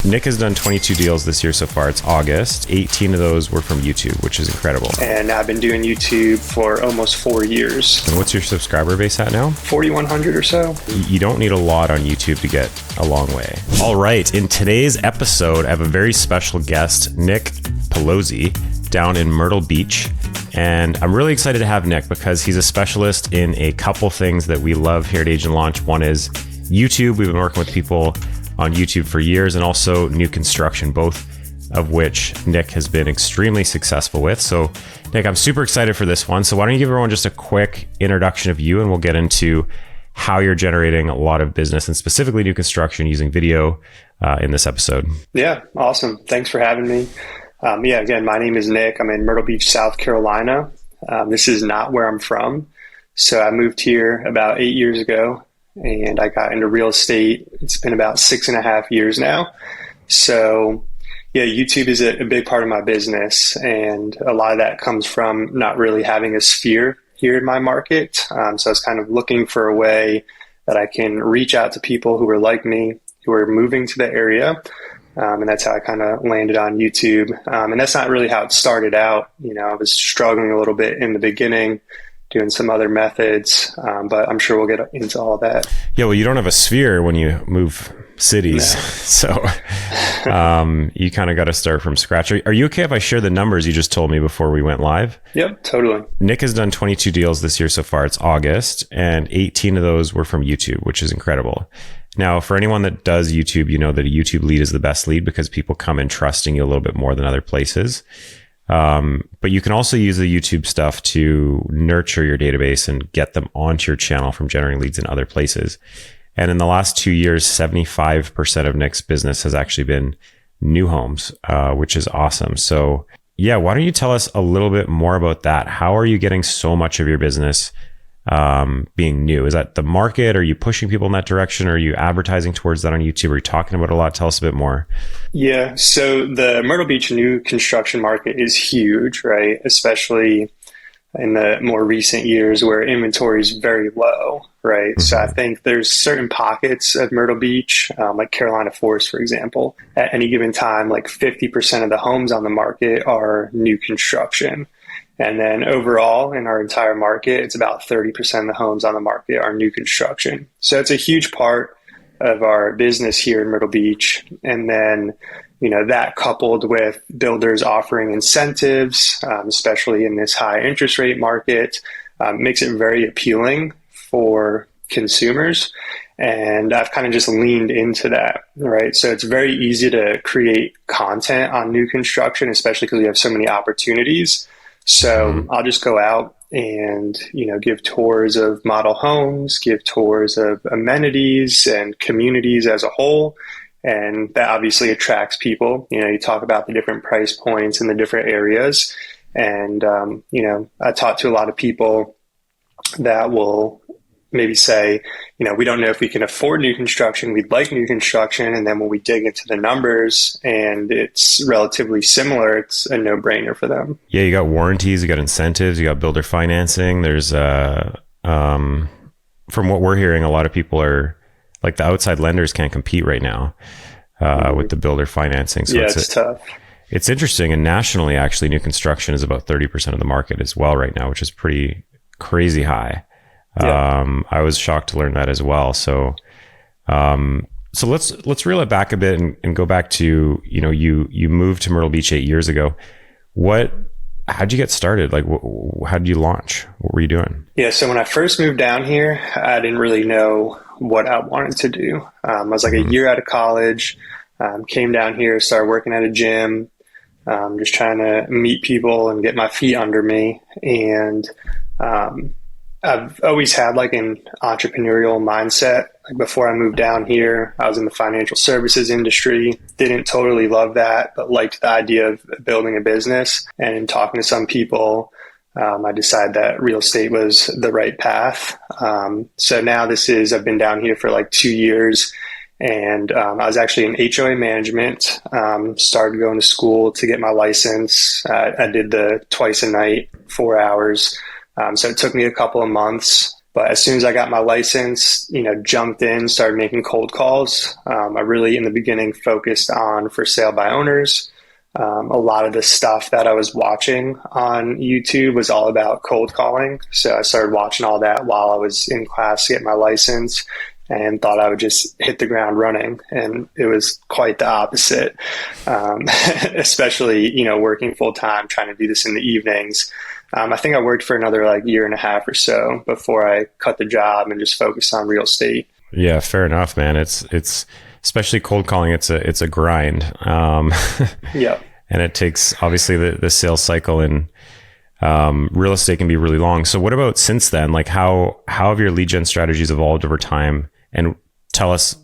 Nick has done 22 deals this year so far. It's August. 18 of those were from YouTube, which is incredible. And I've been doing YouTube for almost 4 years. And what's your subscriber base at now? 4,100 or so. You don't need a lot on YouTube to get a long way. All right. In today's episode, I have a very special guest, Nick Pelosi, down in Myrtle Beach. And I'm really excited to have Nick because he's a specialist in a couple things that we love here at Agent Launch. One is YouTube. We've been working with people on YouTube for years, and also new construction, both of which Nick has been extremely successful with. So Nick, I'm super excited for this one. So why don't you give everyone just a quick introduction of you, and we'll get into how you're generating a lot of business and specifically new construction using video in this episode. Yeah, awesome. Thanks for having me. Again, my name is Nick. I'm in Myrtle Beach, South Carolina. This is not where I'm from. So I moved here about 8 years ago, and I got into real estate. It's been about 6.5 years now. So yeah, YouTube is a big part of my business. And a lot of that comes from not really having a sphere here in my market. So I was kind of looking for a way that I can reach out to people who are like me, who are moving to the area. And that's how I kind of landed on YouTube. And that's not really how it started out. You know, I was struggling a little bit in the beginning, doing some other methods, but I'm sure we'll get into all that. Yeah, well, you don't have a sphere when you move cities. No. So you kind of got to start from scratch. Are you okay if I share the numbers you just told me before we went live? Yep, totally. Nick has done 22 deals this year so far. It's August, and 18 of those were from YouTube, which is incredible. Now, for anyone that does YouTube, you know that a YouTube lead is the best lead because people come in trusting you a little bit more than other places. But you can also use the YouTube stuff to nurture your database and get them onto your channel from generating leads in other places. And in the last 2 years, 75% of Nick's business has actually been new homes, which is awesome. So yeah, why don't you tell us a little bit more about that? How are you getting so much of your business being new? Is that the market? Are you pushing people in that direction? Are you advertising towards that on YouTube? Are you talking about it a lot? Tell us a bit more. Yeah. So the Myrtle Beach new construction market is huge, right? Especially in the more recent years where inventory is very low, right? Mm-hmm. So I think there's certain pockets of Myrtle Beach, like Carolina Forest, for example. At any given time, like 50% of the homes on the market are new construction. And then overall in our entire market, it's about 30% of the homes on the market are new construction. So it's a huge part of our business here in Myrtle Beach. And then, you know, that coupled with builders offering incentives, especially in this high interest rate market, makes it very appealing for consumers. And I've kind of just leaned into that, right? So it's very easy to create content on new construction, especially because we have so many opportunities. So I'll just go out and, you know, give tours of model homes, give tours of amenities and communities as a whole. And that obviously attracts people. You know, you talk about the different price points in the different areas. And, you know, I talk to a lot of people that will maybe say, you know, we don't know if we can afford new construction. We'd like new construction. And then when we dig into the numbers and it's relatively similar, it's a no-brainer for them. Yeah, you got warranties, you got incentives, you got builder financing. There's, from what we're hearing, a lot of people are like the outside lenders can't compete right now with the builder financing. So yeah, it's tough. It's interesting. And nationally, actually, new construction is about 30% of the market as well right now, which is pretty crazy high. Yeah. I was shocked to learn that as well. So let's reel it back a bit and go back to, you know, you moved to Myrtle Beach 8 years ago. How'd you get started? Like, how did you launch? What were you doing? Yeah. So when I first moved down here, I didn't really know what I wanted to do. I was like a year out of college, came down here, started working at a gym, just trying to meet people and get my feet under me. And, I've always had like an entrepreneurial mindset. Like before I moved down here, I was in the financial services industry, didn't totally love that, but liked the idea of building a business. And in talking to some people, I decided that real estate was the right path. So now I've been down here for like 2 years, and I was actually in HOA management, started going to school to get my license. I did the twice a night, 4 hours. So it took me a couple of months, But as soon as I got my license, jumped in, started making cold calls. I really, in the beginning, focused on for sale by owners. A lot of the stuff that I was watching on YouTube was all about cold calling. So I started watching all that while I was in class to get my license and thought I would just hit the ground running. And it was quite the opposite, especially, working full time, trying to do this in the evenings. I think I worked for another year and a half or so before I cut the job and just focused on real estate. Yeah, fair enough, man. It's especially cold calling. It's a grind. Yeah. And it takes obviously the sales cycle in real estate can be really long. So what about since then? How have your lead gen strategies evolved over time? And tell us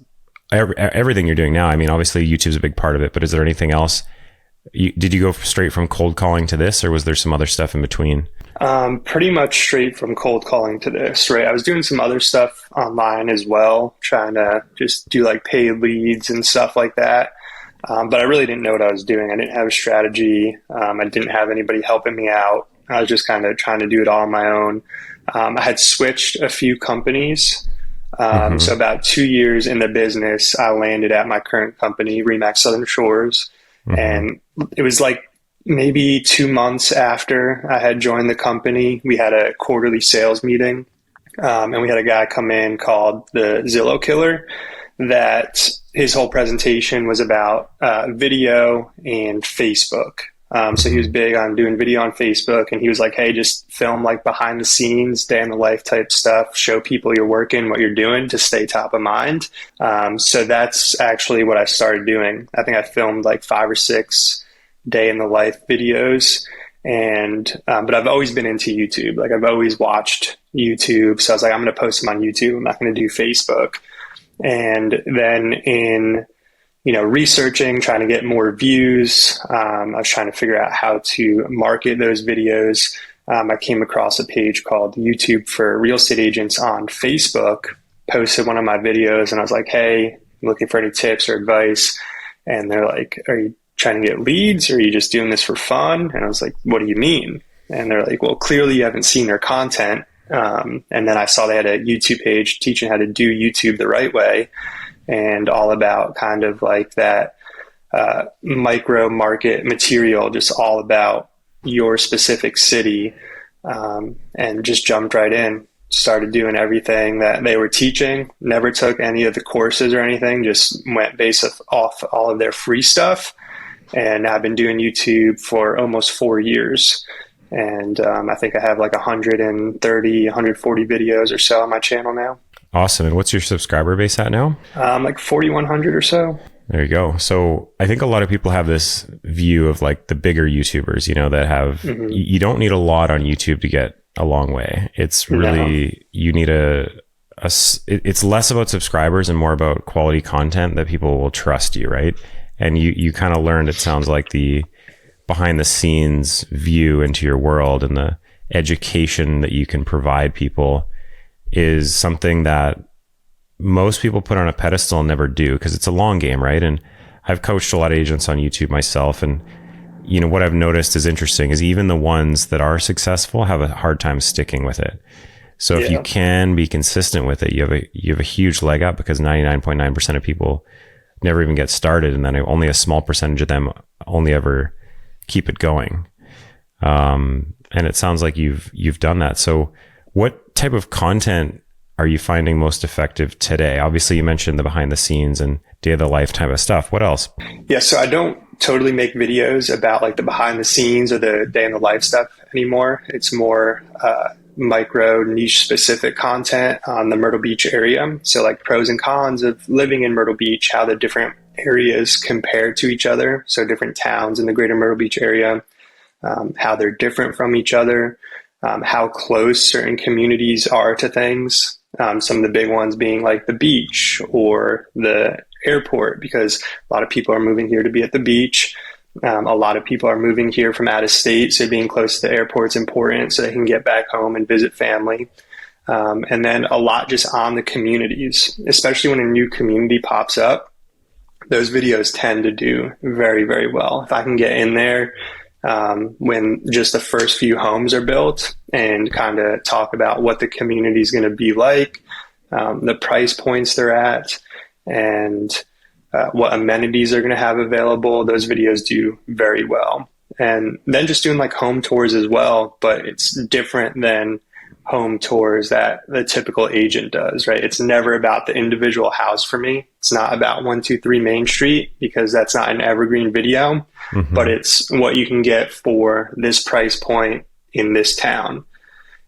everything you're doing now. I mean, obviously YouTube's a big part of it, but is there anything else? Did you go straight from cold calling to this, or was there some other stuff in between? Pretty much straight from cold calling to this, right? I was doing some other stuff online as well, trying to just do paid leads and stuff like that. But I really didn't know what I was doing. I didn't have a strategy. I didn't have anybody helping me out. I was just kind of trying to do it all on my own. I had switched a few companies. So about 2 years in the business, I landed at my current company, Remax Southern Shores. And it was maybe 2 months after I had joined the company, we had a quarterly sales meeting. And we had a guy come in called the Zillow Killer, that his whole presentation was about video and Facebook. So he was big on doing video on Facebook, and he was like, hey, just film behind the scenes, day in the life type stuff, show people you're working, what you're doing to stay top of mind. So that's actually what I started doing. I think I filmed 5 or 6 day in the life videos. And, but I've always been into YouTube. I've always watched YouTube. So I was like, I'm going to post them on YouTube. I'm not going to do Facebook. And then in, researching, trying to get more views, I was trying to figure out how to market those videos. I came across a page called YouTube for Real Estate Agents on Facebook, posted one of my videos, and I was like, hey, I'm looking for any tips or advice. And they're like, are you trying to get leads, or are you just doing this for fun? And I was like, what do you mean? And they're like, well, clearly you haven't seen their content. And then I saw they had a YouTube page teaching how to do YouTube the right way, and all about kind of that micro market material, just all about your specific city, and just jumped right in, started doing everything that they were teaching, never took any of the courses or anything, just went based off all of their free stuff. And I've been doing YouTube for almost 4 years. And I think I have 130, 140 videos or so on my channel now. Awesome. And what's your subscriber base at now? 4,100 or so. There you go. So I think a lot of people have this view of the bigger YouTubers, that have, you don't need a lot on YouTube to get a long way. It's really, you need it's less about subscribers and more about quality content that people will trust you, right? And you kind of learned, it sounds like, the behind the scenes view into your world, and the education that you can provide people is something that most people put on a pedestal and never do, because it's a long game, right? And I've coached a lot of agents on YouTube myself, and what I've noticed is interesting is even the ones that are successful have a hard time sticking with it. So if you can be consistent with it, you have a huge leg up, because 99.9% of people never even get started, and then only a small percentage of them only ever keep it going. And it sounds like you've done that. So what type of content are you finding most effective today? Obviously, you mentioned the behind the scenes and day of the life type of stuff. What else? Yeah, so I don't totally make videos about the behind the scenes or the day in the life stuff anymore. It's more micro niche specific content on the Myrtle Beach area. So pros and cons of living in Myrtle Beach, how the different areas compare to each other. So different towns in the greater Myrtle Beach area, how they're different from each other, how close certain communities are to things. Some of the big ones being the beach or the airport, because a lot of people are moving here to be at the beach. A lot of people are moving here from out of state, so being close to the airport is important so they can get back home and visit family. And then a lot just on the communities, especially when a new community pops up. Those videos tend to do very, very well. If I can get in there, when just the first few homes are built, and kind of talk about what the community is going to be like, the price points they're at, and what amenities are going to have available. Those videos do very well. And then just doing like home tours as well, but it's different than home tours that the typical agent does, right? It's never about the individual house for me. It's not about 123 Main Street, because that's not an evergreen video, but it's what you can get for this price point in this town.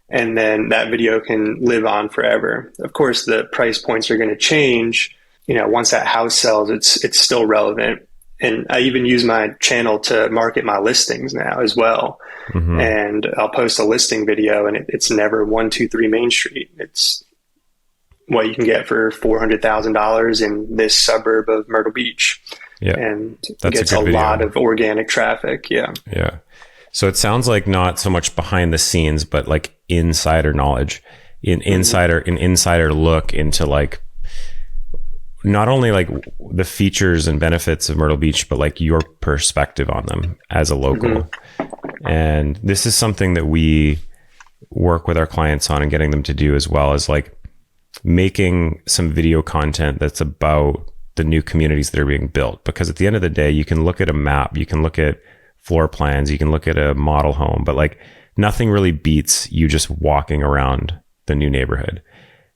And then that video can live on forever. Of course, the price points are going to change. Once that house sells, it's still relevant. And I even use my channel to market my listings now as well. And I'll post a listing video, and it's never 123 Main Street. It's what you can get for $400,000 in this suburb of Myrtle Beach. Yeah. And it gets a lot of organic traffic. Yeah. Yeah. So it sounds like not so much behind the scenes, but like insider knowledge, an insider look into like, not only like the features and benefits of Myrtle Beach, but like your perspective on them as a local. And this is something that we work with our clients on and getting them to do, as well as like making some video content that's about the new communities that are being built. Because at the end of the day, you can look at a map, you can look at floor plans, you can look at a model home, but like nothing really beats you just walking around the new neighborhood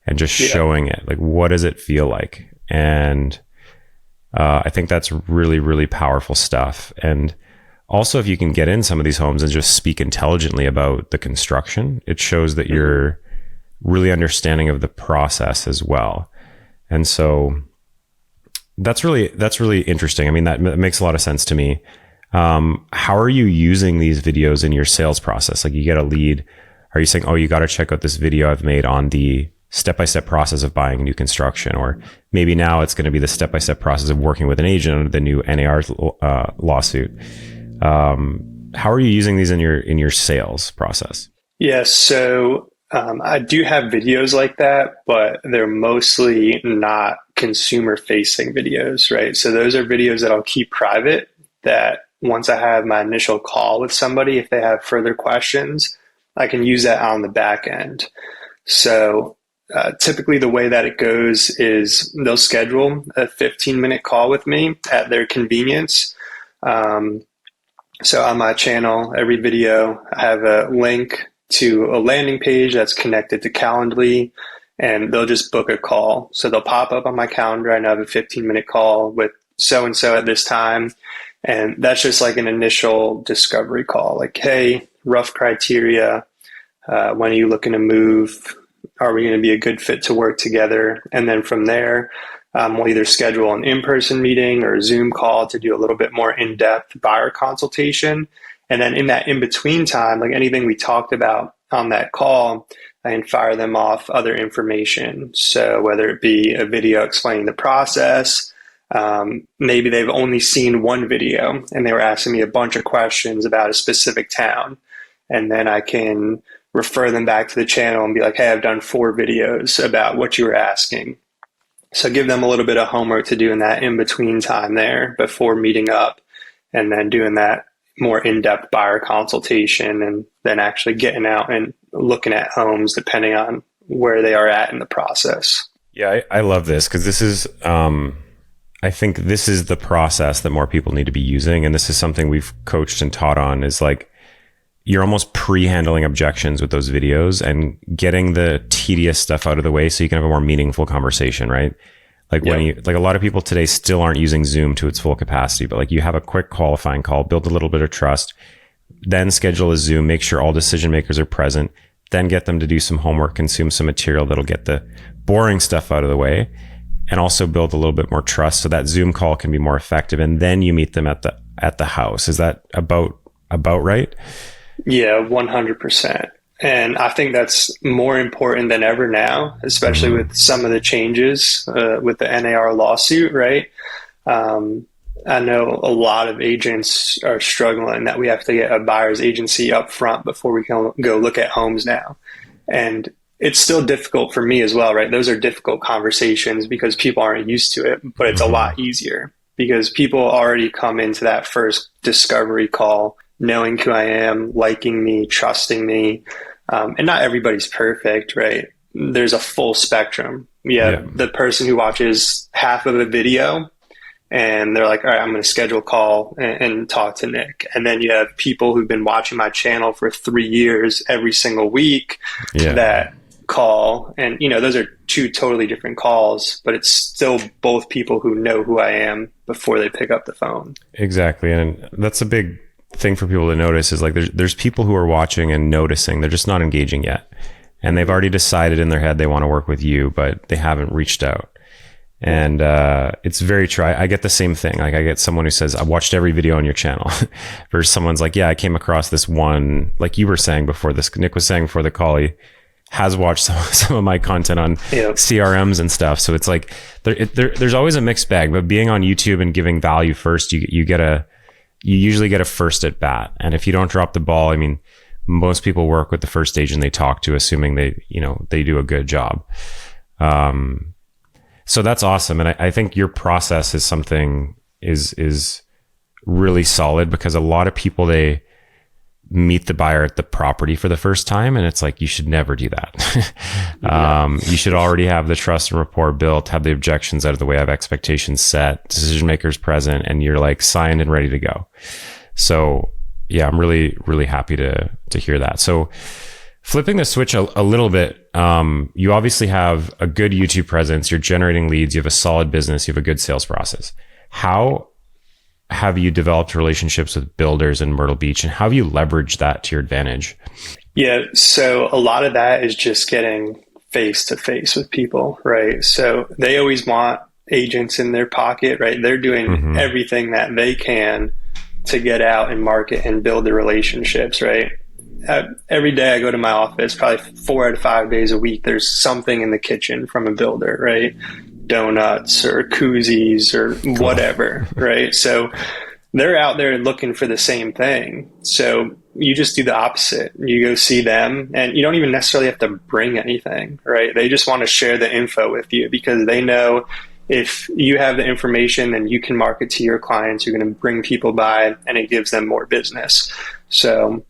and just showing it. Like, what does it feel like? And I think that's really, really powerful stuff. And also, if you can get in some of these homes and just speak intelligently about the construction, it shows that you're really understanding of the process as well. And so that's really interesting. I mean, that makes a lot of sense to me. How are you using these videos in your sales process? Like, you get a lead. Are you saying, oh, you got to check out this video I've made on the step-by-step process of buying new construction? Or maybe now it's going to be the step-by-step process of working with an agent under the new NAR lawsuit. How are you using these in your sales process? Yeah, so I do have videos like that, but they're mostly not consumer-facing videos, right? So those are videos that I'll keep private, that once I have my initial call with somebody, if they have further questions, I can use that on the back end. So typically the way that it goes is they'll schedule a 15-minute call with me at their convenience. So on my channel, every video, I have a link to a landing page that's connected to Calendly, and they'll just book a call. So they'll pop up on my calendar, and I have a 15-minute call with so-and-so at this time. And that's just like an initial discovery call. Like, hey, rough criteria. When are you looking to move? Are we going to be a good fit to work together? And then from there, we'll either schedule an in-person meeting or a Zoom call to do a little bit more in-depth buyer consultation. And then in that in-between time, like anything we talked about on that call, I can fire them off other information. So whether it be a video explaining the process, maybe they've only seen one video and they were asking me a bunch of questions about a specific town. And then I can refer them back to the channel and be like, hey, I've done 4 videos about what you were asking. So give them a little bit of homework to do in that in-between time there before meeting up, and then doing that more in-depth buyer consultation, and then actually getting out and looking at homes depending on where they are at in the process. Yeah, I love this, because this is, I think this is the process that more people need to be using. And this is something we've coached and taught on, is like, you're almost pre-handling objections with those videos and getting the tedious stuff out of the way so you can have a more meaningful conversation, right? Like when you, like a lot of people today still aren't using Zoom to its full capacity, but like you have a quick qualifying call, build a little bit of trust, then schedule a Zoom, make sure all decision makers are present, then get them to do some homework, consume some material that'll get the boring stuff out of the way, and also build a little bit more trust so that Zoom call can be more effective. And then you meet them at the house. Is that about right? Yeah, 100%. And I think that's more important than ever now, especially with some of the changes with the NAR lawsuit, right? I know a lot of agents are struggling that we have to get a buyer's agency up front before we can go look at homes now. And it's still difficult for me as well, right? Those are difficult conversations because people aren't used to it, but it's a lot easier because people already come into that first discovery call knowing who I am, liking me, trusting me. And not everybody's perfect, right? There's a full spectrum. You have the person who watches half of a video and they're like, all right, I'm going to schedule a call and talk to Nick. And then you have people who've been watching my channel for 3 years every single week that call. And, those are two totally different calls, but it's still both people who know who I am before they pick up the phone. Exactly. And that's a big thing for people to notice is like there's people who are watching and noticing. They're just not engaging yet. And they've already decided in their head they want to work with you, but they haven't reached out. And it's very true. I get the same thing. Like I get someone who says, I watched every video on your channel. Versus someone's like, yeah, I came across this one, like you were saying before this, Nick was saying before the call, he has watched some of my content on CRMs and stuff. So it's like, there's always a mixed bag, but being on YouTube and giving value first, you usually get a first at bat. And if you don't drop the ball, I mean, most people work with the first agent they talk to, assuming they do a good job. So that's awesome. And I think your process is something is really solid, because a lot of people, they meet the buyer at the property for the first time. And it's like, you should never do that. You should already have the trust and rapport built, have the objections out of the way, have expectations set, decision makers present, and you're like signed and ready to go. So yeah, I'm really, really happy to hear that. So flipping the switch a little bit, you obviously have a good YouTube presence, you're generating leads, you have a solid business, you have a good sales process. How have you developed relationships with builders in Myrtle Beach, and how have you leveraged that to your advantage? Yeah, so a lot of that is just getting face to face with people, right? So they always want agents in their pocket, right? They're doing everything that they can to get out and market and build the relationships, right? Every day I go to my office, probably 4 out of 5 days a week, there's something in the kitchen from a builder, right? Donuts or koozies or whatever, right? So they're out there looking for the same thing. So you just do the opposite. You go see them, and you don't even necessarily have to bring anything, right? They just want to share the info with you, because they know if you have the information, then you can market to your clients. You're going to bring people by, and it gives them more business. So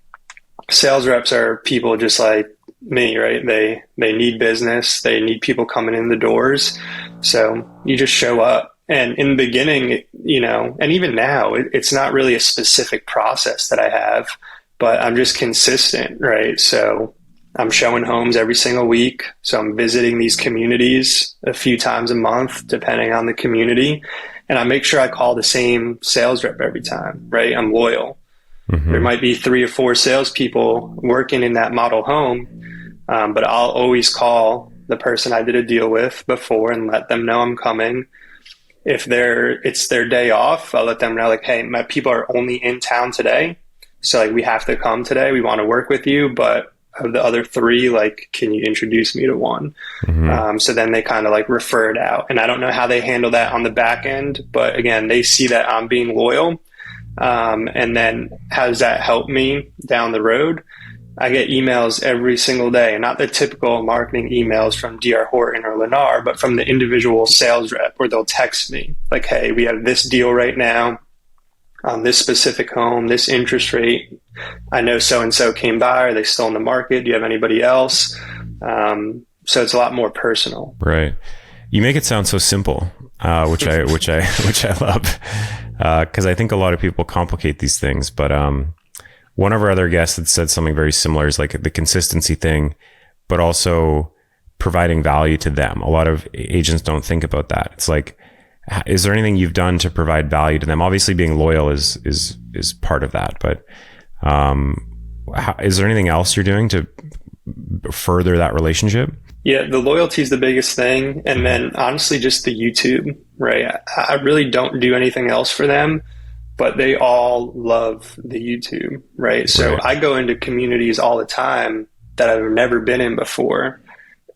sales reps are people just like me, right? They need business. They need people coming in the doors. So you just show up. And in the beginning, and even now, it's not really a specific process that I have, but I'm just consistent, right? So I'm showing homes every single week. So I'm visiting these communities a few times a month, depending on the community. And I make sure I call the same sales rep every time, right? I'm loyal. There might be 3 or 4 salespeople working in that model home, but I'll always call the person I did a deal with before and let them know I'm coming. If it's their day off, I'll let them know, like, hey, my people are only in town today, so like we have to come today. We want to work with you, but of the other 3, like, can you introduce me to one? So then they kind of like refer it out, and I don't know how they handle that on the back end, but again, they see that I'm being loyal. And then how does that help me down the road? I get emails every single day, and not the typical marketing emails from DR Horton or Lennar, but from the individual sales rep, where they'll text me like, hey, we have this deal right now on this specific home, this interest rate. I know so-and-so came by. Are they still in the market? Do you have anybody else? So it's a lot more personal. Right. You make it sound so simple, which I love, because I think a lot of people complicate these things. But one of our other guests had said something very similar, is like the consistency thing, but also providing value to them. A lot of agents don't think about that. It's like, is there anything you've done to provide value to them? Obviously, being loyal is part of that, but is there anything else you're doing to further that relationship? Yeah, the loyalty is the biggest thing. And then honestly, just the YouTube, right? I really don't do anything else for them, but they all love the YouTube, right? So I go into communities all the time that I've never been in before.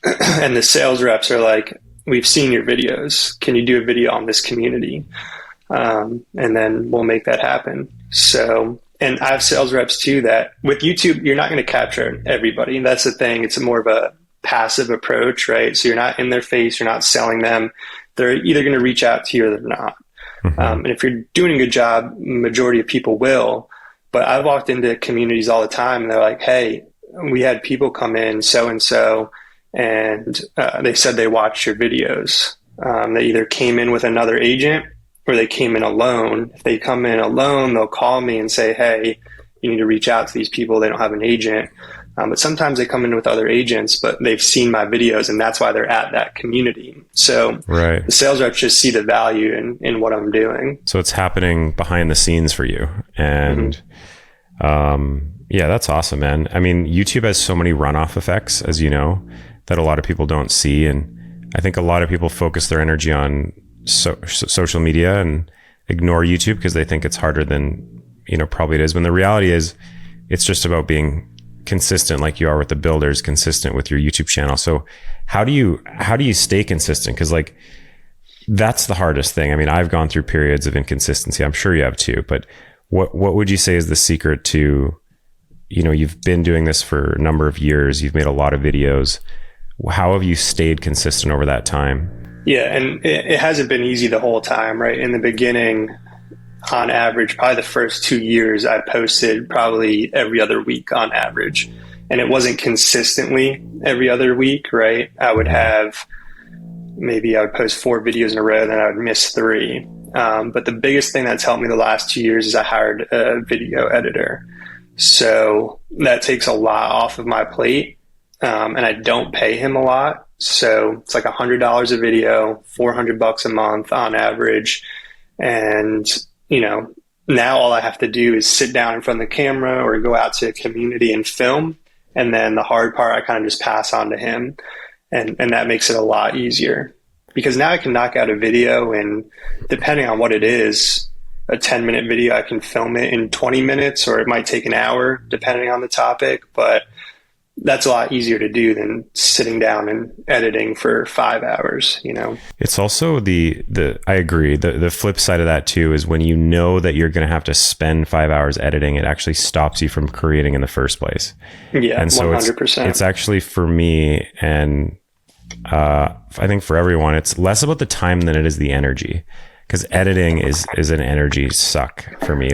And the sales reps are like, we've seen your videos. Can you do a video on this community? And then we'll make that happen. So, and I have sales reps too that with YouTube, you're not going to capture everybody. That's the thing. It's more of a passive approach, right? So you're not in their face, you're not selling them. They're either going to reach out to you or they're not. And if you're doing a good job, majority of people will, But I walked into communities all the time and they're like, hey, we had people come in so-and-so and they said they watched your videos. They either came in with another agent or they came in alone. If they come in alone, they'll call me and say, hey, you need to reach out to these people. They don't have an agent. But sometimes they come in with other agents, but they've seen my videos and that's why they're at that community. So right. The sales reps just see the value in what I'm doing. So it's happening behind the scenes for you. And yeah, that's awesome, man. I mean, YouTube has so many runoff effects, as you know, that a lot of people don't see. And I think a lot of people focus their energy on social media and ignore YouTube because they think it's harder than, probably it is. When the reality is it's just about being consistent, like you are with the builders, consistent with your YouTube channel. So how do you stay consistent? Because like, that's the hardest thing. I mean, I've gone through periods of inconsistency. I'm sure you have too, but what would you say is the secret to, you've been doing this for a number of years. You've made a lot of videos. How have you stayed consistent over that time? Yeah. And it hasn't been easy the whole time, right? In the beginning, on average, probably the first 2 years, I posted probably every other week on average. And it wasn't consistently every other week, right? I would post 4 videos in a row, then I would miss 3. But the biggest thing that's helped me the last 2 years is I hired a video editor. So that takes a lot off of my plate. And I don't pay him a lot. So it's like $100 a video, $400 a month on average. And now all I have to do is sit down in front of the camera or go out to a community and film. And then the hard part, I kind of just pass on to him. And that makes it a lot easier because now I can knock out a video and depending on what it is, a 10-minute video, I can film it in 20 minutes or it might take an hour depending on the topic. But that's a lot easier to do than sitting down and editing for 5 hours, It's also I agree. The flip side of that too is when you know that you're going to have to spend 5 hours editing, it actually stops you from creating in the first place. Yeah, and so 100%. It's actually for me and I think for everyone, it's less about the time than it is the energy. Because editing is an energy suck for me.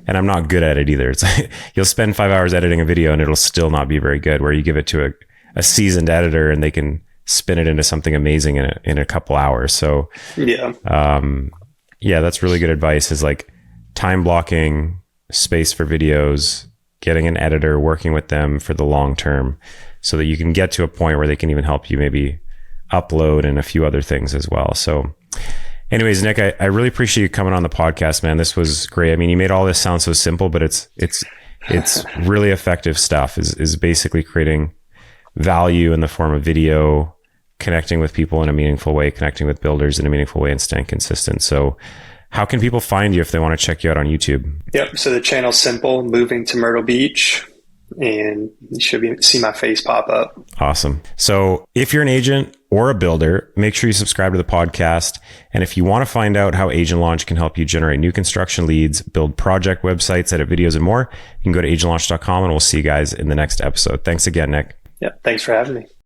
And I'm not good at it either. It's like you'll spend 5 hours editing a video and it'll still not be very good. Where you give it to a seasoned editor and they can spin it into something amazing in a couple hours. So yeah, that's really good advice. Is like time blocking, space for videos, getting an editor, working with them for the long term, so that you can get to a point where they can even help you maybe upload and a few other things as well. So. Anyways, Nick, I really appreciate you coming on the podcast, man. This was great. I mean, you made all this sound so simple, but it's really effective stuff is basically creating value in the form of video, connecting with people in a meaningful way, connecting with builders in a meaningful way and staying consistent. So how can people find you if they want to check you out on YouTube? Yep. So the channel's simple, moving to Myrtle Beach. And you should see my face pop up. Awesome. So if you're an agent or a builder, make sure you subscribe to the podcast. And if you want to find out how Agent Launch can help you generate new construction leads, build project websites, edit videos, and more, you can go to agentlaunch.com and we'll see you guys in the next episode. Thanks again, Nick. Yeah. Thanks for having me.